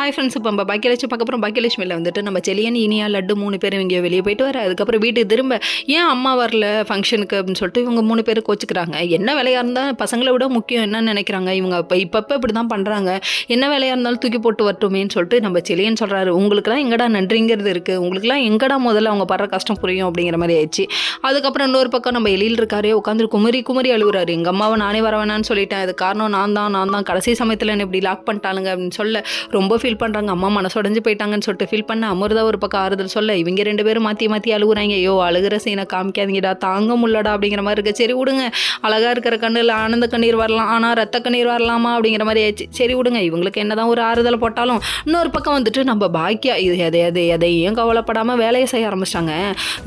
Hi friends, இப்போ நம்ம பாக்கியலட்சுமி பார்க்க அப்புறம் பாக்கியலட்சுமியில் வந்துட்டு நம்ம செலியன், இனியா, லட்டு 3 பேரும் இங்கே வெளியே போயிட்டு வர. அதுக்கப்புறம் வீட்டுக்கு திரும்ப ஏன் அம்மா வரல ஃபங்க்ஷனுக்கு அப்படின்னு சொல்லிட்டு இவங்க 3 பேர் கோச்சிக்கிறாங்க. என்ன வேலையாக இருந்தால் பசங்களை விட முக்கியம் என்னன்னு நினைக்கிறாங்க இவங்க. இப்போ இப்படி தான் பண்ணுறாங்க. என்ன வேலையாக இருந்தாலும் தூக்கி போட்டு வரட்டுமேன்னு சொல்லிட்டு நம்ம செலியன் சொல்கிறாரு, உங்களுக்குலாம் எங்கடா நன்றிங்கிறது இருக்குது, உங்களுக்குலாம் எங்கடா முதல்ல அவங்க படுற கஷ்டம் புரியும் அப்படிங்கிற மாதிரி ஆயிடுச்சு. அதுக்கப்புறம் இன்னொரு பக்கம் நம்ம எழில் இருக்காரே உட்காந்து குமரி குமரி அழுகுறாரு. எங்கள் அம்மாவை நானே வர வேணான்னு சொல்லிட்டேன், அது காரணம் நான் தான் கடைசி சமயத்தில் என்ன இப்படி லாக் பண்ணிட்டானுங்க அப்படின்னு சொல்ல ரொம்ப ஃபீல் பண்ணுறாங்க. அம்மா மனசொடைஞ்சு போயிட்டாங்கன்னு சொல்லிட்டு ஃபீல் பண்ண அமிர்தா ஒரு பக்கம் ஆறுதல் சொல்ல இவங்க 2 பேரும் மாற்றி அழுகுறாங்க. ஐயோ அழுகிற சீனை காமிக்காதீங்கடா, தாங்க முள்ளடா அப்படிங்கிற மாதிரி இருக்குது. சரி விடுங்க, அழகாக இருக்கிற கண்ணில் ஆனந்த கண்ணீர் வரலாம், ஆனால் ரத்த கண்ணீர் வரலாமா அப்படிங்கிற மாதிரி ஆயிடுச்சு. சரி விடுங்க, இவங்களுக்கு என்னதான் ஒரு ஆறுதலை போட்டாலும் இன்னொரு பக்கம் வந்துட்டு நம்ம பாக்கியா எதை ஏன் கவலைப்படாமல் வேலையை செய்ய ஆரம்பிச்சிட்டாங்க.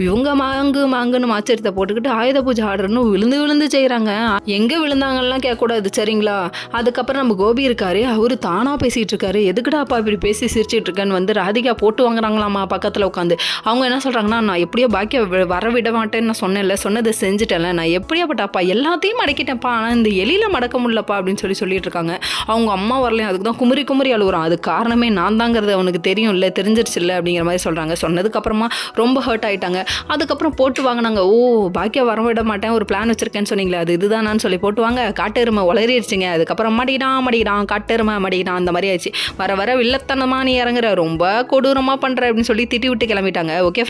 இவங்க மாங்குன்னு ஆச்சரியத்தை போட்டுக்கிட்டு ஆயுத பூஜை ஆர்டர்னு விழுந்து செய்கிறாங்க. எங்கே விழுந்தாங்கலாம் கேட்கக்கூடாது சரிங்களா. அதுக்கப்புறம் நம்ம கோபி இருக்காரு, அவரு தானாக பேசிகிட்டு இருக்காரு. எதுக்குடாப்பா இப்படி பேசி சிரிச்சிட்டு இருக்கேன்னு வந்து ராதிகா போட்டு வாங்குறாங்களாமா பக்கத்தில் உட்காந்து. அவங்க என்ன சொல்கிறாங்கன்னா, நான் எப்படியோ பாக்கிய வர விட மாட்டேன்னு நான் சொன்னதை செஞ்சுட்டேன்ல, நான் எப்படியாப்பட்டாப்பா எல்லாத்தையும் மடக்கிட்டேன்ப்பா, ஆனால் இந்த எலியில் மடக்க முடியலப்பா அப்படின்னு சொல்லிட்டு இருக்காங்க. அவங்க அம்மா வரலையும், அதுக்கு தான் குமரி அழுகுறான். அது காரணமே நான் தாங்கிறது அவனுக்கு தெரியும் இல்லை, தெரிஞ்சிருச்சு இல்லை அப்படிங்கிற மாதிரி சொல்கிறாங்க. சொன்னதுக்கப்புறமா ரொம்ப ஹர்ட் ஆகிட்டாங்க. அதுக்கப்புறம் போட்டு வாங்கினாங்க. ஓ பாக்கியா வர விட மாட்டேன், ஒரு பிளான் வச்சுருக்கேன்னு சொன்னீங்களே, அது இதுதானான்னு சொல்லி போட்டு வாங்க. காட்டெருமை உளறிடுச்சிங்க. அதுக்கப்புறம் மடிக்கிறான் காட்டெருமை மடிக்கிறான் அந்த மாதிரி ஆயிடுச்சு. வர வில்லத்தனமாக நீ இறங்குற, ரொம்ப கொடூரமாக பண்ணுற அப்படின்னு சொல்லி திட்டி விட்டு கிளம்பிட்டாங்க. ஓகே.